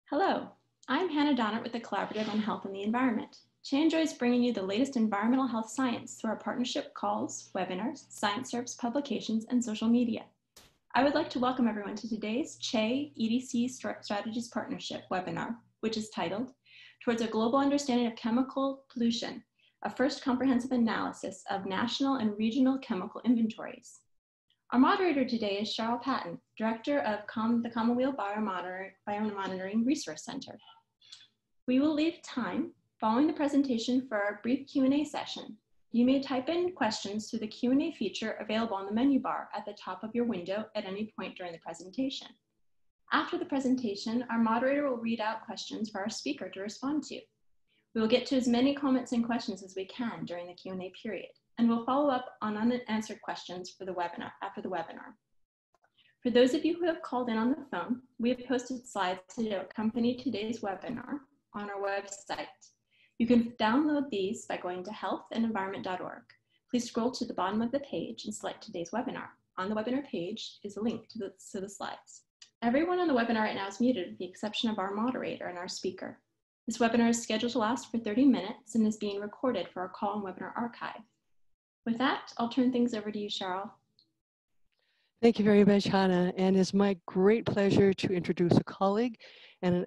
Hello, I'm Hannah Donnert with the Collaborative on Health and the Environment. Che enjoys bringing you the latest environmental health science through our partnership calls, webinars, science service publications, and social media. I would like to welcome everyone to today's Che EDC Strategies Partnership webinar, which is titled Towards a Global Understanding of Chemical Pollution, a First Comprehensive Analysis of National and Regional Chemical Inventories. Our moderator today is Cheryl Patton, Director of the Commonweal Biomonitoring Resource Center. We will leave time following the presentation for our brief Q&A session. You may type in questions through the Q&A feature available on the menu bar at the top of your window at any point during the presentation. After the presentation, our moderator will read out questions for our speaker to respond to. We will get to as many comments and questions as we can during the Q&A period, and we'll follow up on unanswered questions for the webinar after the webinar. For those of you who have called in on the phone, we have posted slides to accompany today's webinar on our website. You can download these by going to healthandenvironment.org. Please scroll to the bottom of the page and select today's webinar. On the webinar page is a link to the slides. Everyone on the webinar right now is muted with the exception of our moderator and our speaker. This webinar is scheduled to last for 30 minutes and is being recorded for our call and webinar archive. With that, I'll turn things over to you, Cheryl. Thank you very much, Hannah. And it's my great pleasure to introduce a colleague and an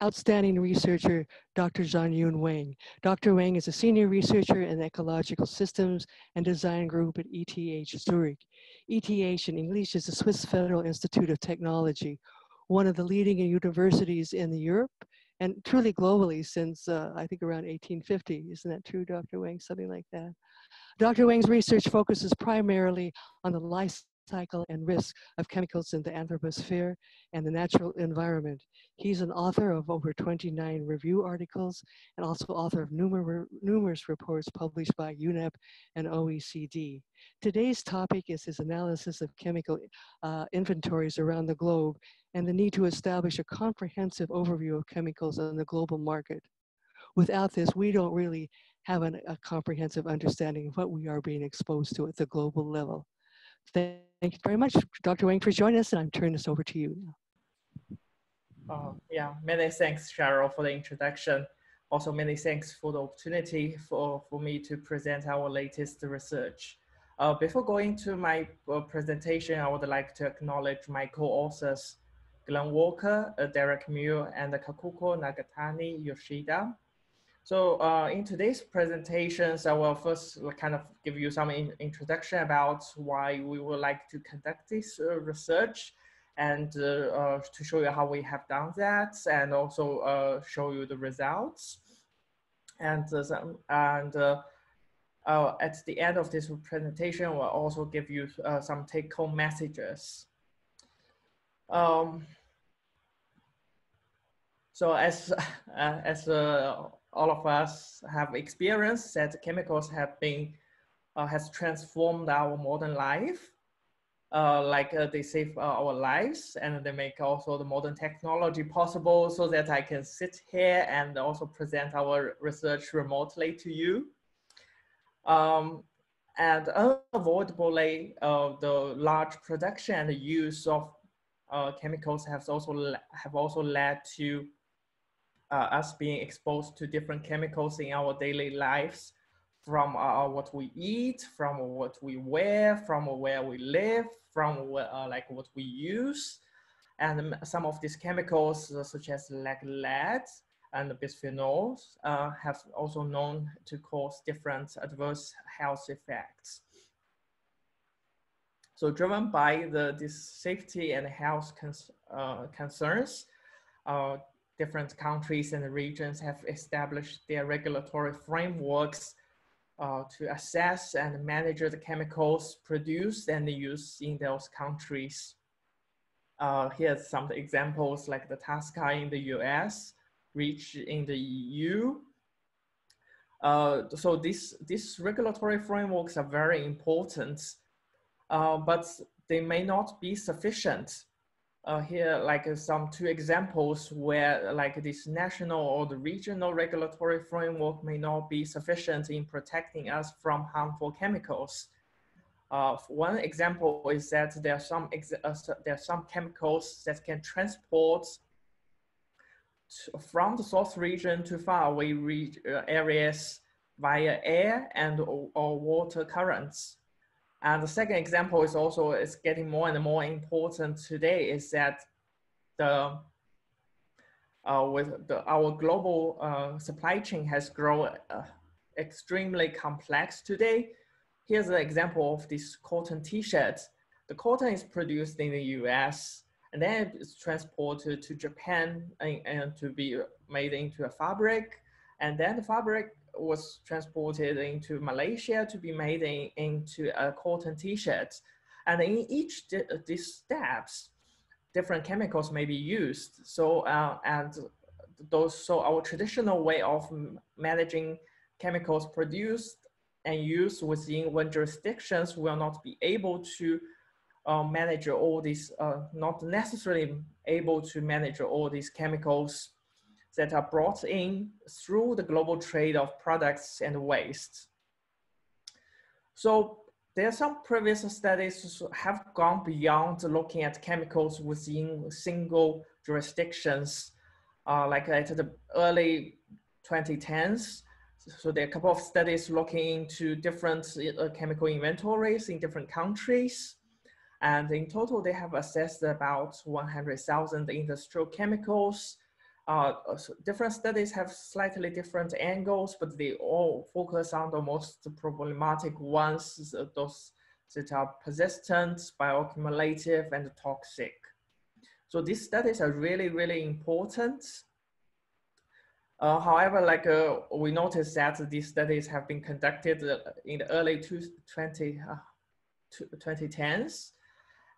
outstanding researcher, Dr. Zhanyun Wang. Dr. Wang is a senior researcher in ecological systems and design group at ETH Zurich. ETH in English is the Swiss Federal Institute of Technology, one of the leading universities in Europe and truly globally since I think around 1850. Isn't that true, Dr. Wang? Something like that. Dr. Wang's research focuses primarily on the life cycle and risk of chemicals in the anthroposphere and the natural environment. He's an author of over 29 review articles and also author of numerous reports published by UNEP and OECD. Today's topic is his analysis of chemical inventories around the globe and the need to establish a comprehensive overview of chemicals on the global market. Without this, we don't really have a comprehensive understanding of what we are being exposed to at the global level. Thank you very much, Dr. Wang, for joining us, and I'm turning this over to you now. Yeah, many thanks, Cheryl, for the introduction. Also, many thanks for the opportunity for me to present our latest research. Before going to my presentation, I would like to acknowledge my co-authors, Glenn Walker, Derek Muir, and Kakuko Nagatani Yoshida. So in today's presentations, I will first kind of give you some introduction about why we would like to conduct this research and to show you how we have done that and also show you the results. And at the end of this presentation, we'll also give you some take-home messages. So as all of us have experienced that chemicals have been, has transformed our modern life. They save our lives and they make also the modern technology possible so that I can sit here and also present our research remotely to you. And unavoidably, the large production and the use of chemicals have also led to us being exposed to different chemicals in our daily lives, from what we eat, from what we wear, from where we live, from what we use. And some of these chemicals, such as like lead and bisphenols, have also known to cause different adverse health effects. So driven by this safety and health concerns, different countries and regions have established their regulatory frameworks to assess and manage the chemicals produced and used in those countries. Here's some examples like the TSCA in the US, REACH in the EU. So these regulatory frameworks are very important, but they may not be sufficient. Here, some two examples where this national or the regional regulatory framework may not be sufficient in protecting us from harmful chemicals. One example is that there are some chemicals that can transport from the source region to faraway areas via air and or water currents. And the second example is getting more and more important today, is that our global supply chain has grown extremely complex today. Here's an example of this cotton t-shirt. The cotton is produced in the US, and then it's transported to Japan and to be made into a fabric. And then the fabric was transported into Malaysia to be made into a cotton t-shirt. And in each these steps, different chemicals may be used. So so our traditional way of managing chemicals produced and used within one jurisdictions will not be able to manage all these, not necessarily able to manage all these chemicals that are brought in through the global trade of products and waste. So there are some previous studies have gone beyond looking at chemicals within single jurisdictions, like at the early 2010s. So there are a couple of studies looking into different chemical inventories in different countries. And in total, they have assessed about 100,000 industrial chemicals. Different studies have slightly different angles, but they all focus on the most problematic ones, those that are persistent, bioaccumulative, and toxic. So these studies are really, really important. However, we noticed that these studies have been conducted in the early 2010s.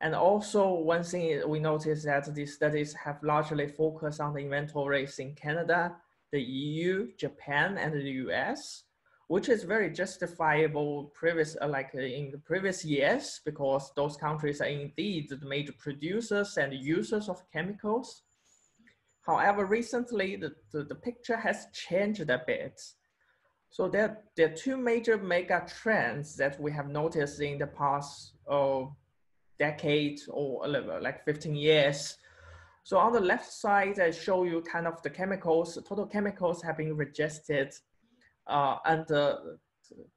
And also one thing we noticed that these studies have largely focused on the inventories in Canada, the EU, Japan, and the US, which is very justifiable in the previous years, because those countries are indeed the major producers and users of chemicals. However, recently the picture has changed a bit. So there are two major mega trends that we have noticed in the past decade or like 15 years. So on the left side, I show you kind of the chemicals, total chemicals have been registered under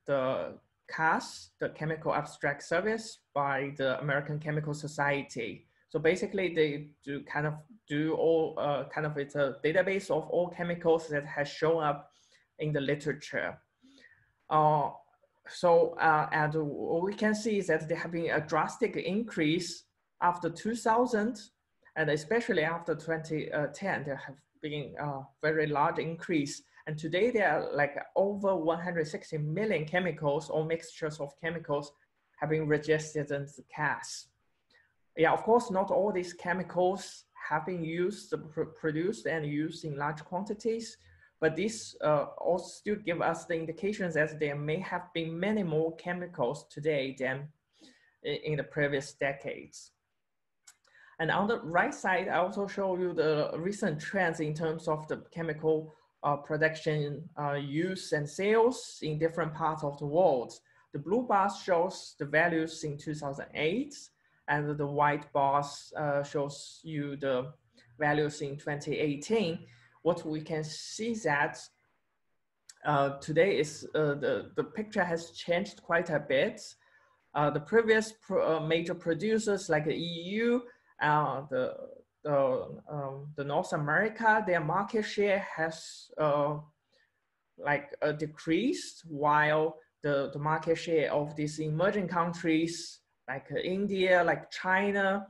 the CAS, the Chemical Abstract Service, by the American Chemical Society. So basically they do kind of it's a database of all chemicals that has shown up in the literature. And we can see that there have been a drastic increase after 2000, and especially after 2010, there have been a very large increase. And today there are like over 160 million chemicals or mixtures of chemicals have been registered in the CAS. Yeah, of course, not all these chemicals have been produced and used in large quantities. But this also still give us the indications that there may have been many more chemicals today than in the previous decades. And on the right side, I also show you the recent trends in terms of the chemical production, use and sales in different parts of the world. The blue bars shows the values in 2008, and the white bars shows you the values in 2018. What we can see that today is the picture has changed quite a bit. The previous major producers like the EU, the North America, their market share has decreased, while the market share of these emerging countries like India, like China,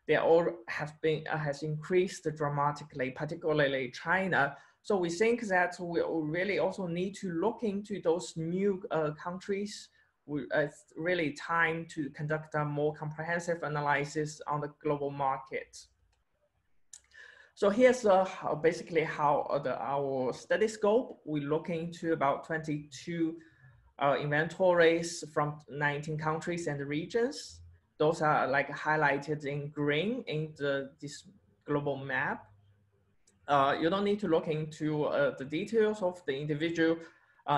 they all has increased dramatically, particularly China. So we think that we really also need to look into those new countries. It's really time to conduct a more comprehensive analysis on the global market. So here's basically how our study scope. We look into about 22 inventories from 19 countries and regions. Those are like highlighted in green in this global map. You don't need to look into the details of the individual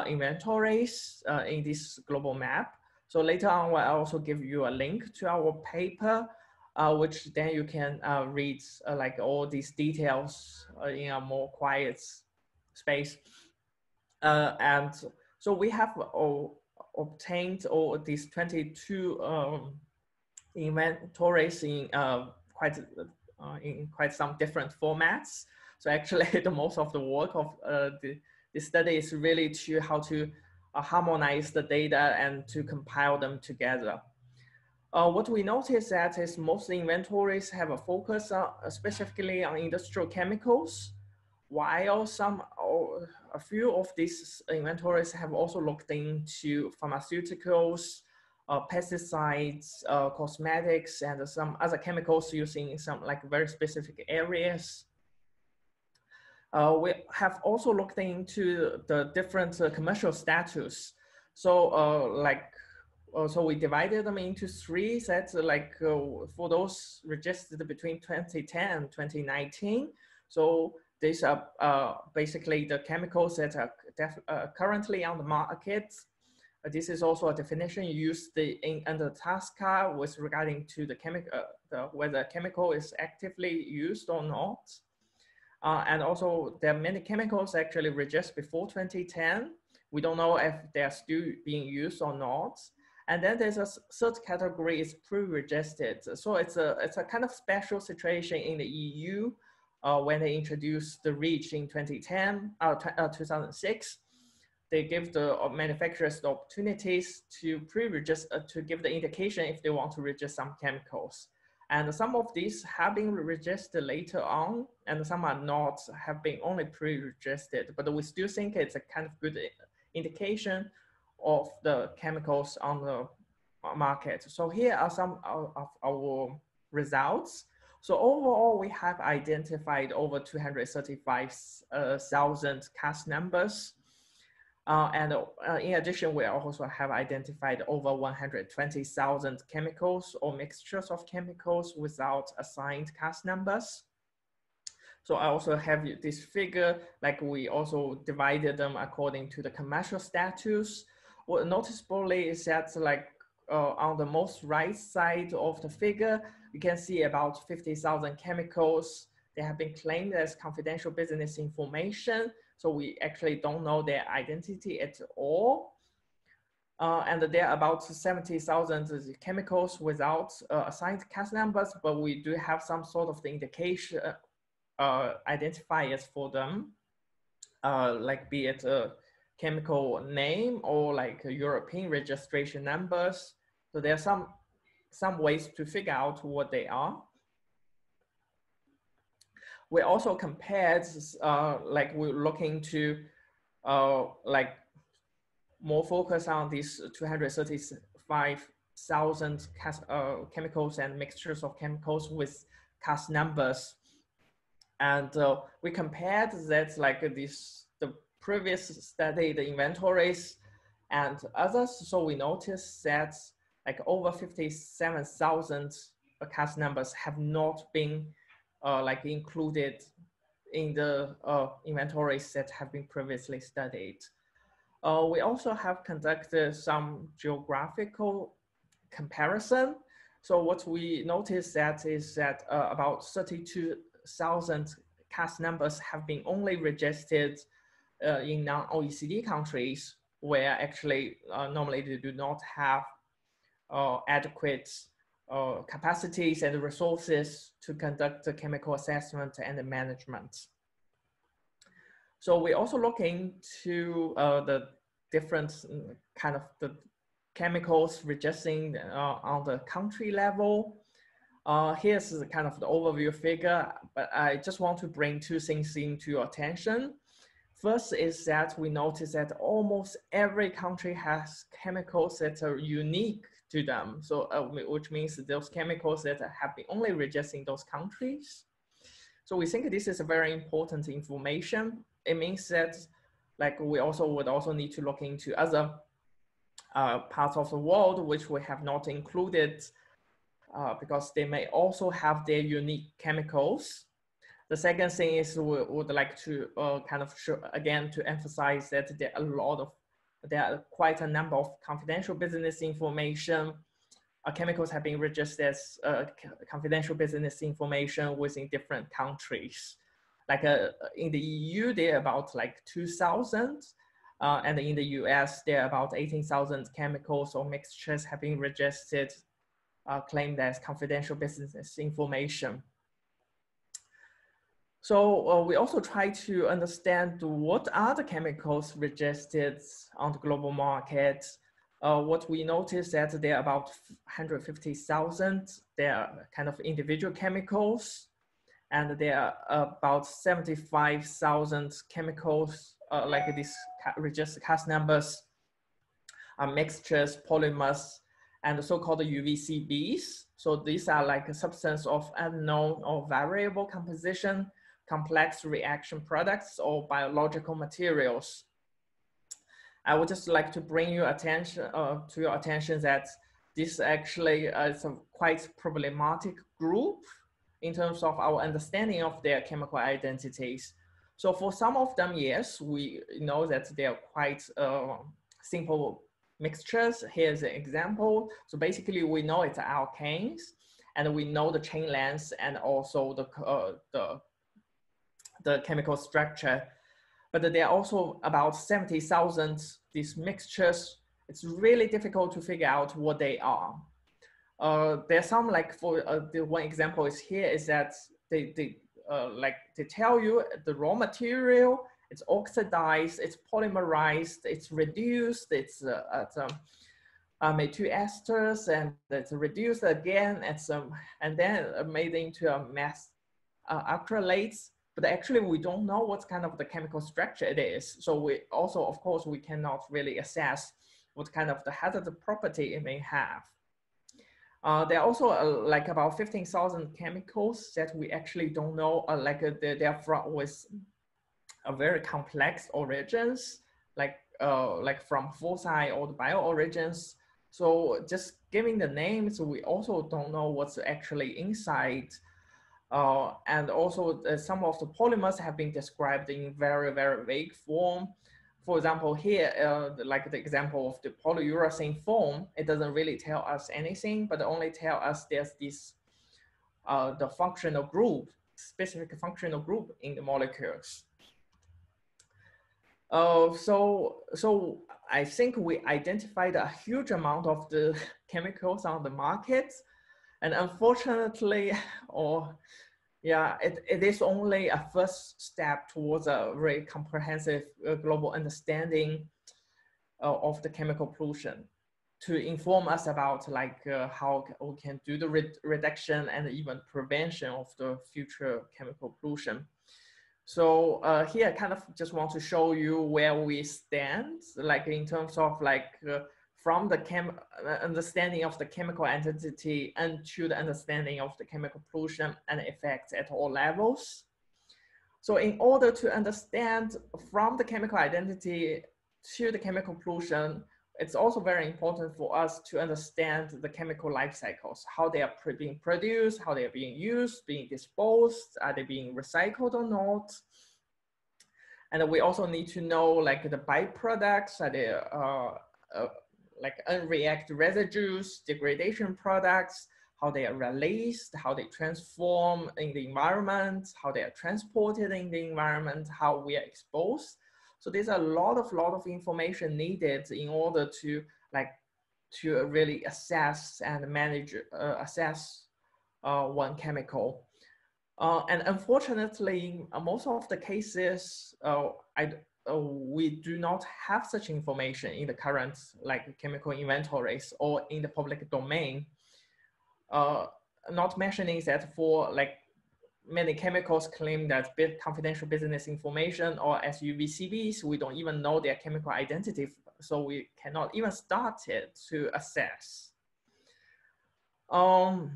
inventories in this global map. So later on, I'll also give you a link to our paper which then you can read like all these details in a more quiet space. And so we have obtained all these 22 inventories in quite some different formats. So actually, the most of the work of the study is really to how to harmonize the data and to compile them together. What we notice that is most inventories have a focus specifically on industrial chemicals, while a few of these inventories have also looked into pharmaceuticals, pesticides, cosmetics, and some other chemicals using some like very specific areas. We have also looked into the different commercial status. So so we divided them into three sets, for those registered between 2010 and 2019. So these are basically the chemicals that are currently on the market. This is also a definition used under TASCA with regarding to the whether chemical is actively used or not. And also there are many chemicals actually registered before 2010. We don't know if they're still being used or not. And then there's a third category is pre-registered. So it's a kind of special situation in the EU when they introduced the REACH in 2006. They give the manufacturers the opportunities to pre-register, to give the indication if they want to register some chemicals. And some of these have been registered later on, and some are not, have been only pre-registered, but we still think it's a kind of good indication of the chemicals on the market. So here are some of our results. So overall, we have identified over 235,000 CAS numbers. And in addition, we also have identified over 120,000 chemicals or mixtures of chemicals without assigned CAS numbers. So I also have this figure, like we also divided them according to the commercial status. What noticeably is that on the most right side of the figure, you can see about 50,000 chemicals. They have been claimed as confidential business information. So we actually don't know their identity at all. And there are about 70,000 chemicals without assigned CAS numbers, but we do have some sort of the indication identifiers for them, like be it a chemical name or like a European registration numbers. So there are some ways to figure out what they are. We also compared, we're looking to more focus on these 235,000 chemicals and mixtures of chemicals with CAS numbers. And we compared that the previous study, the inventories and others. So we noticed that over 57,000 CAS numbers have not been included in the inventories that have been previously studied. We also have conducted some geographical comparison. So what we noticed is that about 32,000 CAS numbers have been only registered in non-OECD countries, where actually normally they do not have adequate capacities and resources to conduct the chemical assessment and the management. So we also look into the different kind of the chemicals registering on the country level. Here's the kind of the overview figure, but I just want to bring two things into your attention. First is that we notice that almost every country has chemicals that are unique to them. So which means those chemicals that have been only registered in those countries. So we think this is a very important information. It means that we would also need to look into other parts of the world which we have not included because they may also have their unique chemicals. The second thing is we would like to kind of show, again, to emphasize that there are quite a number of confidential business information chemicals have been registered as confidential business information within different countries. Like in the EU, there are about like 2,000, and in the US, there are about 18,000 chemicals or mixtures have been registered, claimed as confidential business information. So we also try to understand what are the chemicals registered on the global market. What we noticed that there are about 150,000, they are kind of individual chemicals, and there are about 75,000 chemicals, like these registered cast numbers, mixtures, polymers, and so-called UVCBs. So these are like a substance of unknown or variable composition, complex reaction products, or biological materials. I would just like to bring your attention to your attention that this actually is a quite problematic group in terms of our understanding of their chemical identities. So for some of them, yes, we know that they are quite simple mixtures. Here's an example. So basically we know it's alkanes, and we know the chain length and also the chemical structure. But there are also about 70,000 these mixtures. It's really difficult to figure out what they are. There's some, like for the one example is here is that they tell you the raw material, it's oxidized, it's polymerized, it's reduced, it's made to esters, and it's reduced again, and then made into a mass acrylates. But actually we don't know what kind of the chemical structure it is. So we also, of course, we cannot really assess what kind of the hazardous property it may have. There are also like about 15,000 chemicals that we actually don't know, they are from with a very complex origins, like from fossil or bio origins. So just giving the names, we also don't know what's actually inside. And also some of the polymers have been described in very, very vague form. For example, here, like the example of the polyurethane foam, it doesn't really tell us anything, but only tell us there's this, the functional group, specific functional group in the molecules. So I think we identified a huge amount of the chemicals on the market. And unfortunately, it is only a first step towards a very comprehensive global understanding of the chemical pollution, to inform us about how we can do the reduction and even prevention of the future chemical pollution. So here I kind of just want to show you where we stand, like in terms of from the understanding of the chemical identity and to the understanding of the chemical pollution and effects at all levels. So in order to understand from the chemical identity to the chemical pollution, it's also very important for us to understand the chemical life cycles, how they are being produced, how they are being used, being disposed, are they being recycled or not? And we also need to know like the byproducts, are they like unreacted residues, degradation products, how they are released, how they transform in the environment, how they are transported in the environment, how we are exposed. So there's a lot of information needed in order to really assess and manage, one chemical. And unfortunately, most of the cases, we do not have such information in the current chemical inventories or in the public domain. Not mentioning that for many chemicals claim that confidential business information, or as UVCBs, we don't even know their chemical identity, so we cannot even start it to assess. And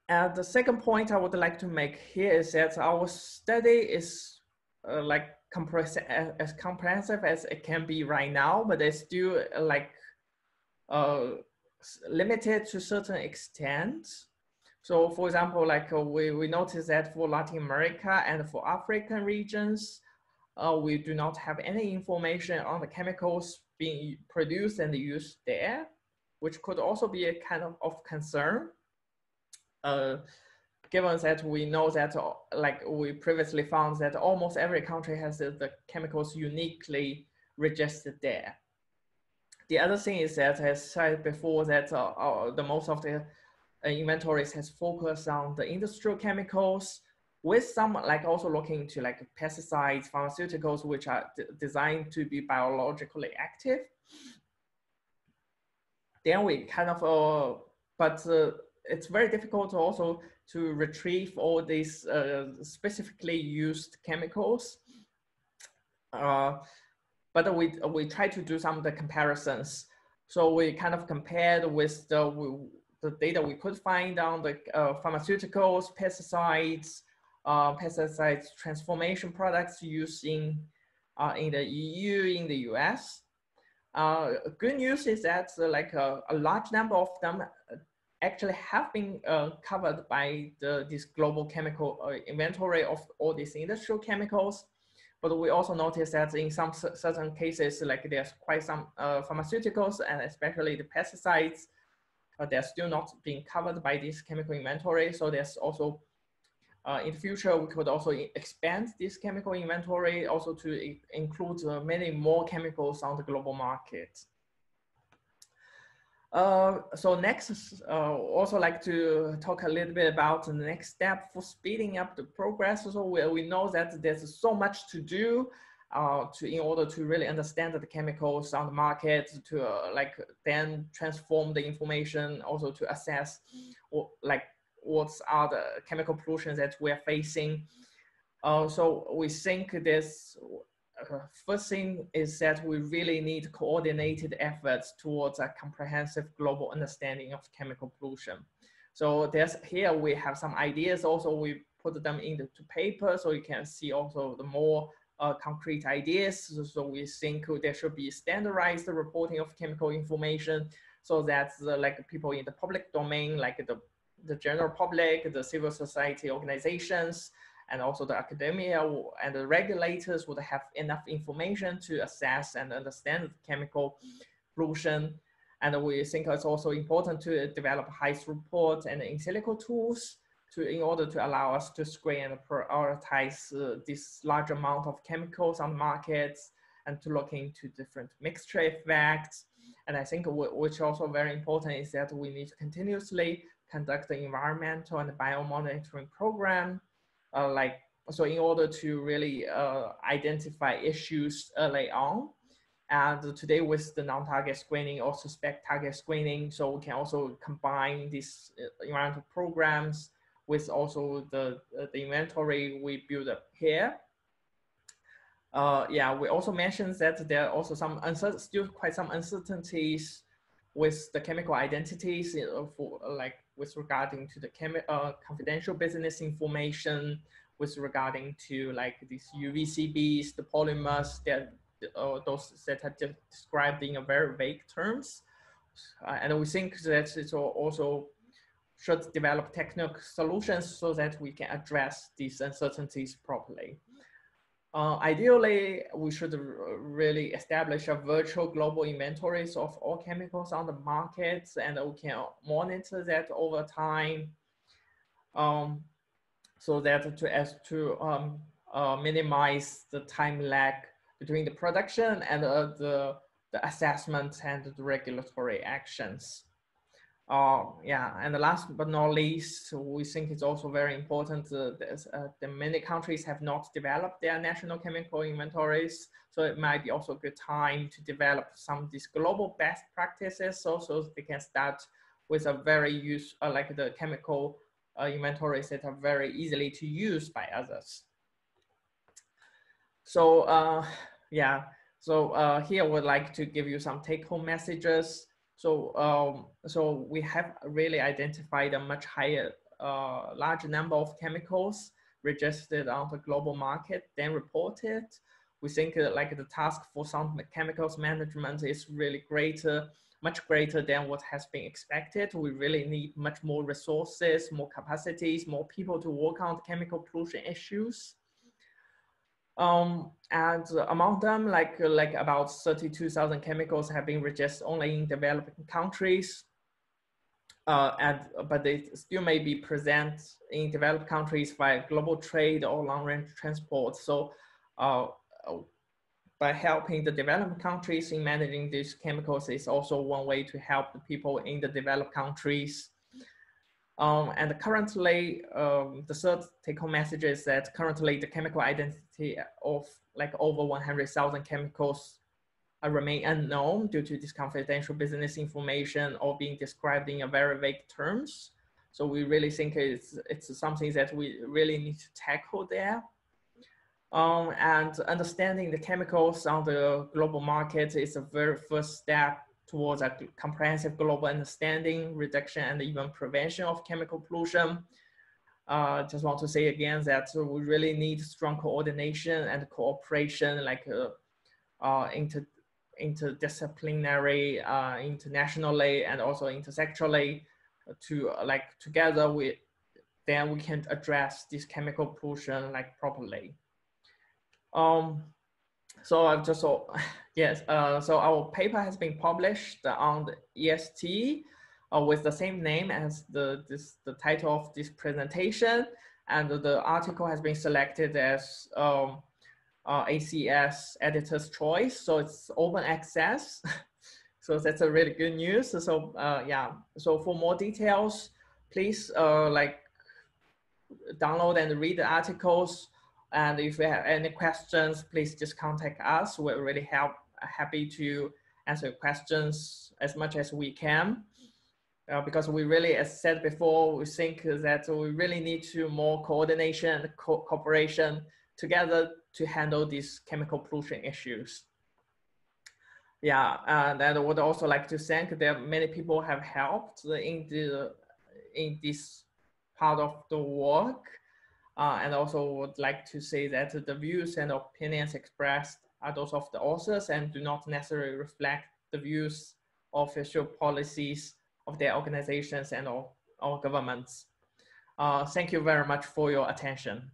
the second point I would like to make here is that our study is as comprehensive as it can be right now, but it's still limited to a certain extent. So for example, we noticed that for Latin America and for African regions, we do not have any information on the chemicals being produced and used there. which could also be a kind of concern. Given that we know that, like we previously found that almost every country has the chemicals uniquely registered there. The other thing is that, as said before, that the most of the inventories has focused on the industrial chemicals, with some like also looking into like pesticides, pharmaceuticals, which are designed to be biologically active. Then we kind of, it's very difficult also to retrieve all these specifically used chemicals. But we try to do some of the comparisons. So we kind of compared with the data we could find on the pharmaceuticals, pesticides, pesticides transformation products used in the EU, in the US. Good news is that like a large number of them actually have been covered by this global chemical inventory of all these industrial chemicals. But we also noticed that in some certain cases, like there's quite some pharmaceuticals and especially the pesticides, they're still not being covered by this chemical inventory. So there's also, in the future, we could also expand this chemical inventory also to include many more chemicals on the global market. So next, also like to talk a little bit about the next step for speeding up the progress. So we know that there's so much to do in order to really understand the chemicals on the market, to like then transform the information, also to assess like what are the chemical pollutions that we're facing. So we think this first thing is that we really need coordinated efforts towards a comprehensive global understanding of chemical pollution. So here we have some ideas. Also, we put them into paper so you can see also the more concrete ideas. So we think there should be standardized reporting of chemical information so that like people in the public domain, like the general public, the civil society organizations, and also the academia and the regulators would have enough information to assess and understand chemical pollution. And we think it's also important to develop high throughput and in silico tools in order to allow us to screen and prioritize this large amount of chemicals on the markets and to look into different mixture effects. And I think which also very important is that we need to continuously conduct the environmental and biomonitoring program. So in order to really identify issues early on. And today with the non-target screening or suspect target screening, so we can also combine these environmental programs with also the inventory we build up here. Yeah, we also mentioned that there are also still quite some uncertainties with the chemical identities for with regarding to the confidential business information, with regarding to like these UVCBs, the polymers, those that are described in a very vague terms. And we think that it also should develop technical solutions so that we can address these uncertainties properly. Ideally, we should really establish a virtual global inventories of all chemicals on the markets, and we can monitor that over time, so that to minimize the time lag between the production and the assessment and the regulatory actions. Yeah, and the last but not least, we think it's also very important that many countries have not developed their national chemical inventories. So it might be also a good time to develop some of these global best practices so they can start with a very like the chemical inventories that are very easily to use by others. So yeah, so here I would like to give you some take-home messages. So we have really identified a much higher, larger number of chemicals registered on the global market than reported. We think like the task for some chemicals management is really much greater than what has been expected. We really need much more resources, more capacities, more people to work on the chemical pollution issues. And among them, like about 32,000 chemicals have been registered only in developing countries. But they still may be present in developed countries via global trade or long-range transport. So by helping the developed countries in managing these chemicals is also one way to help the people in the developed countries. And currently, the third take-home message is that currently the chemical identity of like over 100,000 chemicals remain unknown due to this confidential business information or being described in a very vague terms. So we really think it's something that we really need to tackle there. And understanding the chemicals on the global market is a very first step towards a comprehensive global understanding, reduction, and even prevention of chemical pollution. Just want to say again that we really need strong coordination and cooperation, like interdisciplinary, internationally, and also intersectorally, to like together then we can address this chemical pollution like properly. So I've just, yes, so our paper has been published on the EST with the same name as the title of this presentation. And the article has been selected as ACS editor's choice. So it's open access. So that's a really good news. So yeah, so for more details, please like download and read the articles. And if you have any questions, please just contact us. We're really happy to answer questions as much as we can. Because we really, as said before, we think that we really need to more coordination and cooperation together to handle these chemical pollution issues. Yeah, and I would also like to thank that many people have helped in this part of the work. And also would like to say that the views and opinions expressed are those of the authors and do not necessarily reflect the views of official policies of their organizations and all governments. Thank you very much for your attention.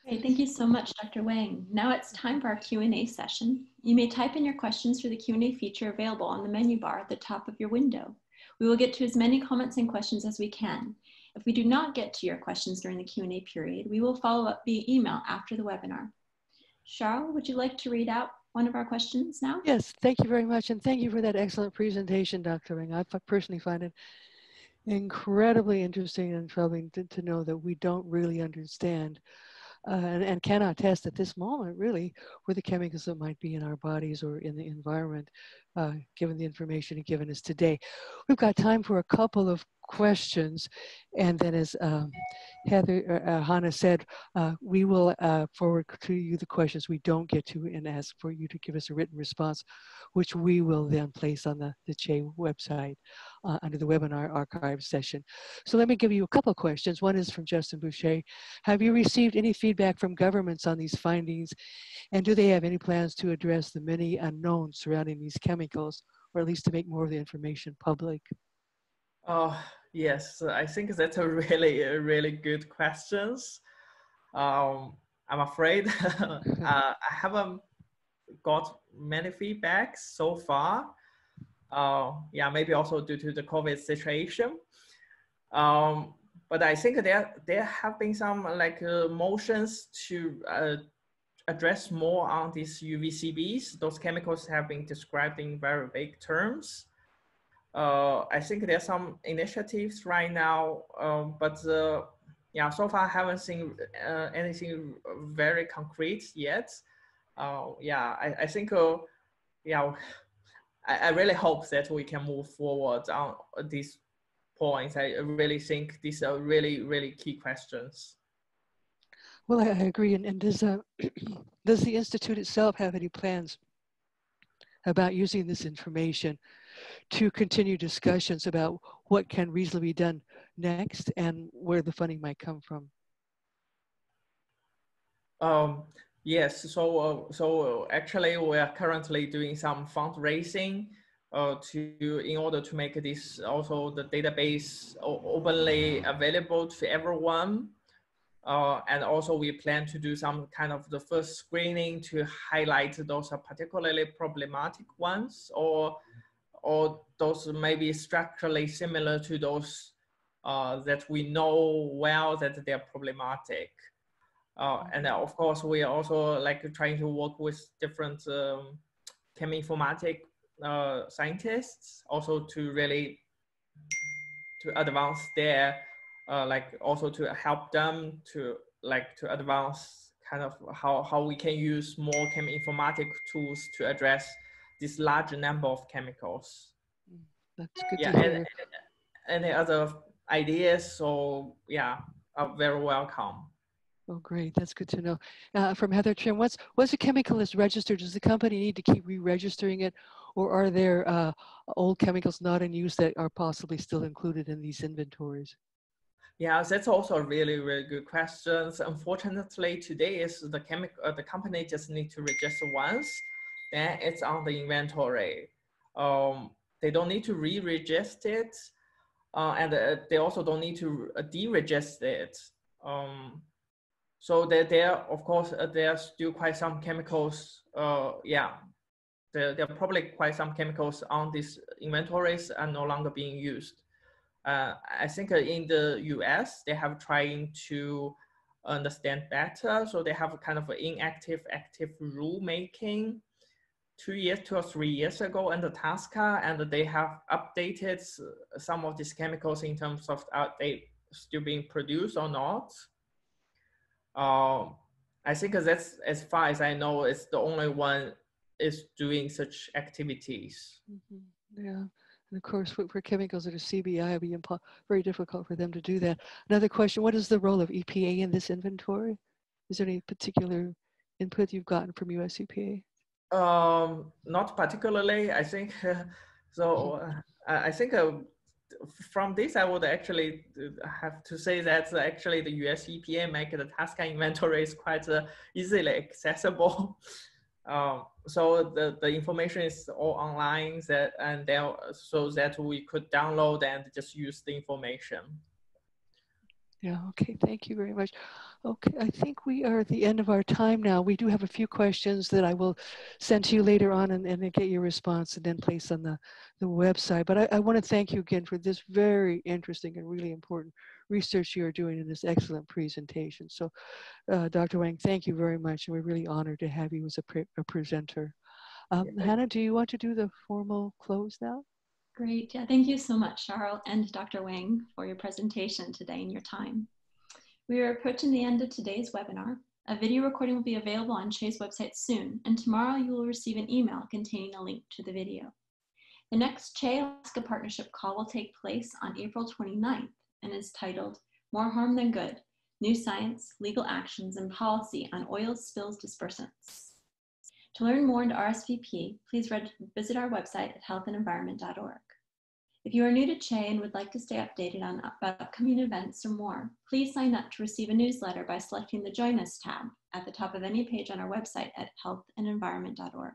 Great, thank you so much, Dr. Wang. Now it's time for our Q&A session. You may type in your questions through the Q&A feature available on the menu bar at the top of your window. We will get to as many comments and questions as we can. If we do not get to your questions during the Q&A period, we will follow up via email after the webinar. Cheryl, would you like to read out one of our questions now? Yes, thank you very much. And thank you for that excellent presentation, Dr. Wang. I personally find it incredibly interesting and troubling to know that we don't really understand and cannot test at this moment, really, where the chemicals that might be in our bodies or in the environment, given the information given us today. We've got time for a couple of questions, and then as Hannah said, we will forward to you the questions we don't get to and ask for you to give us a written response, which we will then place on the CHE website under the webinar archive session. So let me give you a couple of questions. One is from Justin Boucher. Have you received any feedback from governments on these findings? And do they have any plans to address the many unknowns surrounding these chemicals, or at least to make more of the information public? Yes, I think that's a really good questions. I'm afraid I haven't got many feedbacks so far. Yeah, maybe also due to the COVID situation. But I think there have been some like motions to address more on these UVCBs. Those chemicals have been described in very vague terms. I think there's some initiatives right now, but yeah, so far I haven't seen anything very concrete yet. Yeah, I think, yeah, I really hope that we can move forward on these points. I really think these are really key questions. Well, I agree. And does the Institute itself have any plans about using this information to continue discussions about what can reasonably be done next and where the funding might come from? Yes, so actually we are currently doing some fundraising in order to make this also the database openly available to everyone. And also we plan to do some kind of the first screening to highlight those are particularly problematic ones, or those maybe structurally similar to those that we know well that they're problematic. And of course, we are also like trying to work with different cheminformatic scientists also to really to advance their like also to help them to like to advance kind of how we can use more cheminformatic tools to address this large number of chemicals. That's good Yeah, to hear. and any other ideas, so yeah, are very welcome. Oh, great. That's good to know. From Heather Trim, once a chemical is registered, does the company need to keep re-registering it, or are there old chemicals not in use that are possibly still included in these inventories? Yeah, that's also a really, really good question. Unfortunately, today is the company just need to register once, then it's on the inventory. They don't need to re-register it, and they also don't need to deregister it. So there, of course, there are still quite some chemicals. Yeah, there are probably quite some chemicals on these inventories are no longer being used. I think in the US, they have trying to understand better. So they have kind of an inactive, active rulemaking 2 or 3 years ago under TASCA, and they have updated some of these chemicals in terms of are they still being produced or not. I think that's, as far as I know, it's the only one is doing such activities. Mm-hmm. Yeah. And of course, for chemicals that are CBI, it would be very difficult for them to do that. Another question, what is the role of EPA in this inventory? Is there any particular input you've gotten from US EPA? Not particularly, I think. So I think from this, I would actually have to say that actually the US EPA make the TASCA inventory is quite easily accessible. So the information is all online so that we could download and just use the information. Yeah, okay, thank you very much. Okay, I think we are at the end of our time now. We do have a few questions that I will send to you later on and get your response and then place on the website. But I want to thank you again for this very interesting and really important research you are doing in this excellent presentation. So Dr. Wang, thank you very much. And we're really honored to have you as a presenter. Hannah, do you want to do the formal close now? Great. Yeah, thank you so much, Charles and Dr. Wang, for your presentation today and your time. We are approaching the end of today's webinar. A video recording will be available on CHE's website soon, and tomorrow you will receive an email containing a link to the video. The next CHE-Alaska Partnership call will take place on April 29th and is titled More Harm Than Good, New Science, Legal Actions, and Policy on Oil Spills Dispersants. To learn more and RSVP, please visit our website at healthandenvironment.org. If you are new to CHE and would like to stay updated about upcoming events or more, please sign up to receive a newsletter by selecting the Join Us tab at the top of any page on our website at healthandenvironment.org.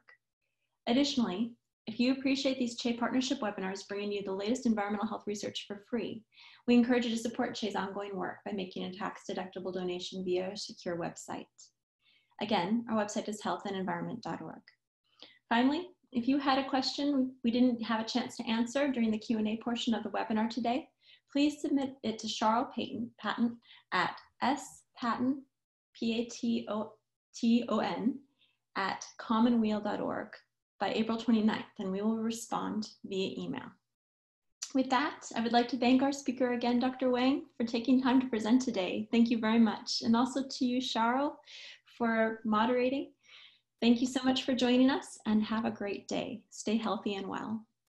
Additionally, if you appreciate these CHE partnership webinars bringing you the latest environmental health research for free, we encourage you to support CHE's ongoing work by making a tax-deductible donation via a secure website. Again, our website is healthandenvironment.org. Finally, if you had a question we didn't have a chance to answer during the Q&A portion of the webinar today, please submit it to Charles Patton at spatton, P-A-T-O-N, at commonweal.org by April 29th, and we will respond via email. With that, I would like to thank our speaker again, Dr. Wang, for taking time to present today. Thank you very much. And also to you, Charles, for moderating. Thank you so much for joining us and have a great day. Stay healthy and well.